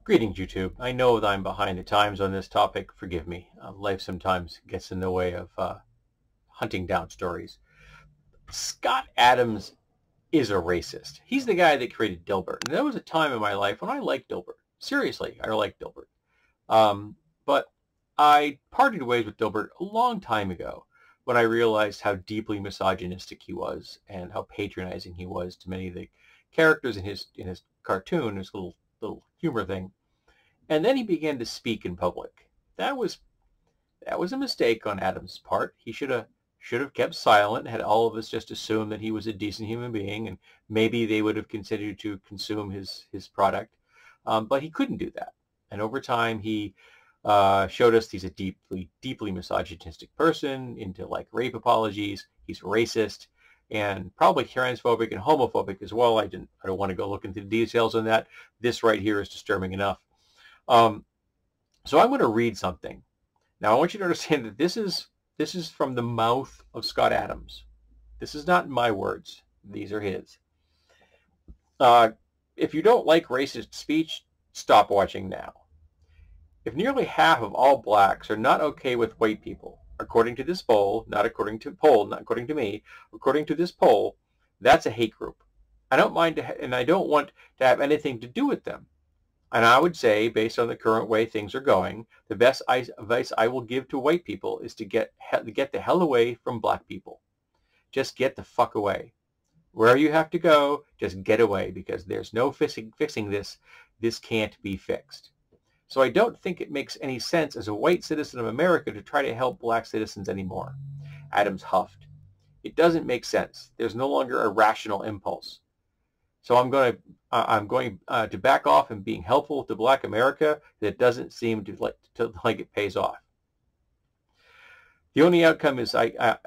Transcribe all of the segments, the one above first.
Greetings, YouTube. I know that I'm behind the times on this topic. Forgive me. Life sometimes gets in the way of hunting down stories. Scott Adams is a racist. He's the guy that created Dilbert. And there was a time in my life when I liked Dilbert. Seriously, I liked Dilbert. But I parted ways with Dilbert a long time ago when I realized how deeply misogynistic he was and how patronizing he was to many of the characters in his cartoon, his little humor thing. And then he began to speak in public. That was a mistake on Adams' part. He should have kept silent, had all of us just assumed that he was a decent human being, and maybe they would have continued to consume his product. But he couldn't do that. And over time, he showed us he's a deeply misogynistic person, into like rape apologies. He's racist and probably transphobic and homophobic as well. I don't want to go look into the details on that. This right here is disturbing enough. So I'm going to read something. Now I want you to understand that this is from the mouth of Scott Adams. This is not my words. These are his. If you don't like racist speech, stop watching now. If nearly half of all blacks are not okay with white people, according to this poll, not according to me, according to this poll, that's a hate group. I don't mind and I don't want to have anything to do with them. And I would say, based on the current way things are going, the best advice I will give to white people is to get the hell away from black people. Just get the fuck away. Wherever you have to go, just get away, because there's no fixing this. This can't be fixed. So I don't think it makes any sense as a white citizen of America to try to help black citizens anymore. Adams huffed. It doesn't make sense. There's no longer a rational impulse. So I'm going to back off and being helpful to Black America. That doesn't seem to like it pays off. The only outcome is I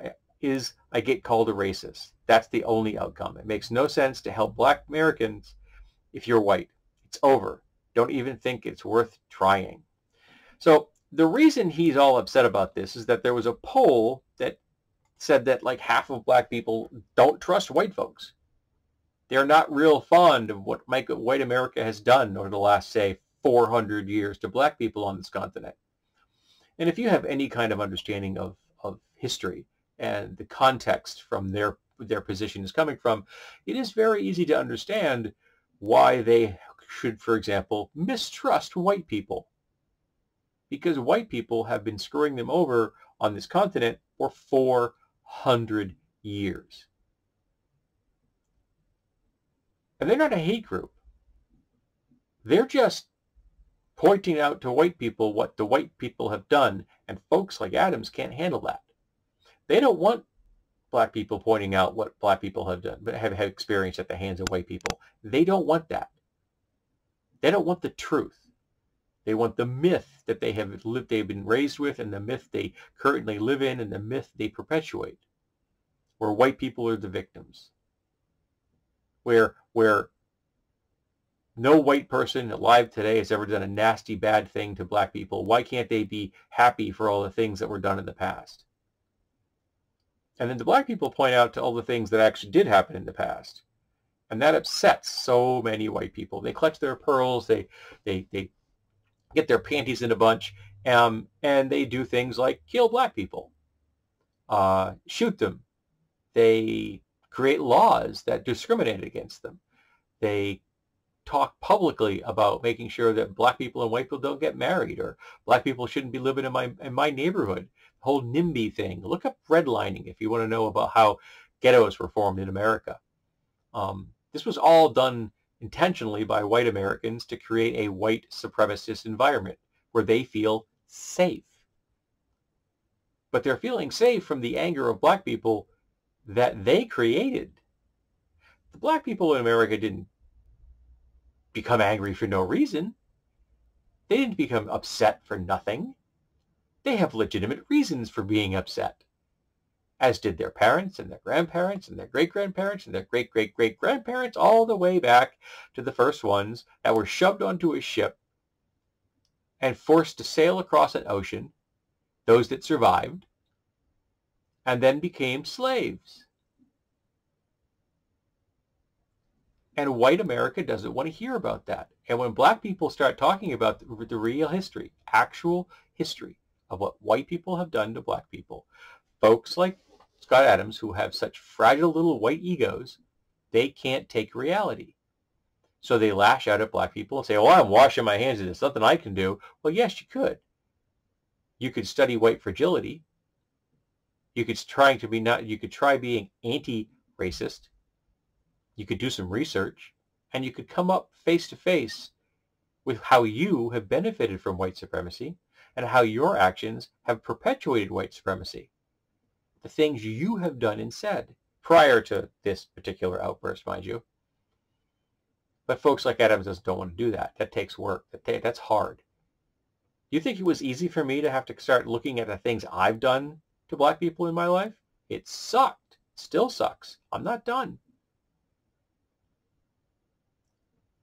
get called a racist. That's the only outcome. It makes no sense to help Black Americans if you're white. It's over. Don't even think it's worth trying. So the reason he's all upset about this is that there was a poll that said that like half of black people don't trust white folks. They're not real fond of what white America has done over the last, say, 400 years to black people on this continent. And if you have any kind of understanding of history and the context from their position is coming from, it is very easy to understand why they should, for example, mistrust white people. Because white people have been screwing them over on this continent for 400 years. And they're not a hate group. They're just pointing out to white people what the white people have done, and folks like Adams can't handle that. They don't want black people pointing out what black people have done, but have experienced at the hands of white people. They don't want that. They don't want the truth. They want the myth that they've been raised with, and the myth they currently live in, and the myth they perpetuate, where white people are the victims. Where no white person alive today has ever done a nasty, bad thing to black people. Why can't they be happy for all the things that were done in the past? And then the black people point out to all the things that actually did happen in the past. And that upsets so many white people. They clutch their pearls, they get their panties in a bunch, and they do things like kill black people, shoot them. They create laws that discriminate against them. They talk publicly about making sure that black people and white people don't get married, or black people shouldn't be living in my neighborhood. The whole NIMBY thing. Look up redlining if you want to know about how ghettos were formed in America. This was all done intentionally by white Americans to create a white supremacist environment where they feel safe. But they're feeling safe from the anger of black people that they created. The black people in America didn't become angry for no reason. They didn't become upset for nothing. They have legitimate reasons for being upset, as did their parents and their grandparents and their great-grandparents and their great-great-great-grandparents, all the way back to the first ones that were shoved onto a ship and forced to sail across an ocean, those that survived, and then became slaves. And white America doesn't want to hear about that. And when black people start talking about the real history, actual history of what white people have done to black people, folks like Scott Adams, who have such fragile little white egos, they can't take reality. So they lash out at black people and say, oh, I'm washing my hands of this. Nothing I can do. Well, yes, you could. You could study white fragility. You could try being anti-racist. You could do some research, and you could come up face to face with how you have benefited from white supremacy and how your actions have perpetuated white supremacy. The things you have done and said prior to this particular outburst, mind you. But folks like Adams don't want to do that. That takes work. That's hard. Do you think it was easy for me to have to start looking at the things I've done to black people in my life? It sucked. Still sucks. I'm not done.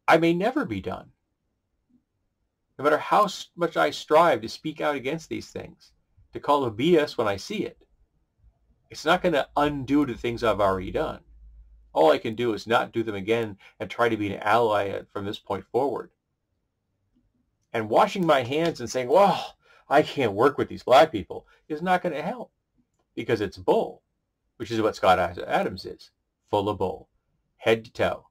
I may never be done. No matter how much I strive to speak out against these things, to call them BS when I see it, it's not going to undo the things I've already done. All I can do is not do them again and try to be an ally from this point forward. And washing my hands and saying, well, I can't work with these black people is not going to help, because it's bull, which is what Scott Adams is, full of bull, head to toe.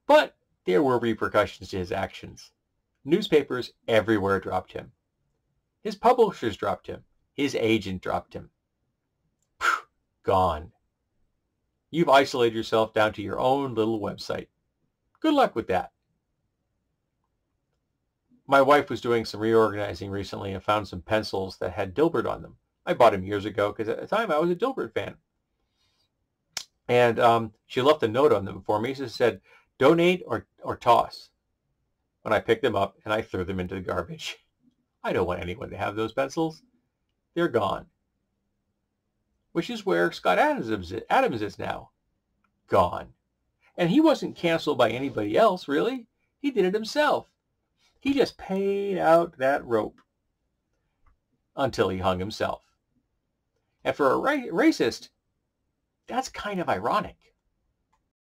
But there were repercussions to his actions. Newspapers everywhere dropped him. His publishers dropped him. His agent dropped him. Gone. You've isolated yourself down to your own little website. Good luck with that. My wife was doing some reorganizing recently and found some pencils that had Dilbert on them. I bought them years ago because at the time I was a Dilbert fan. And she left a note on them for me. She said, donate or toss. When I picked them up and I threw them into the garbage. I don't want anyone to have those pencils. They're gone. Which is where Scott Adams is now. Gone. And he wasn't canceled by anybody else, really. He did it himself. He just paid out that rope until he hung himself. And for a racist, that's kind of ironic.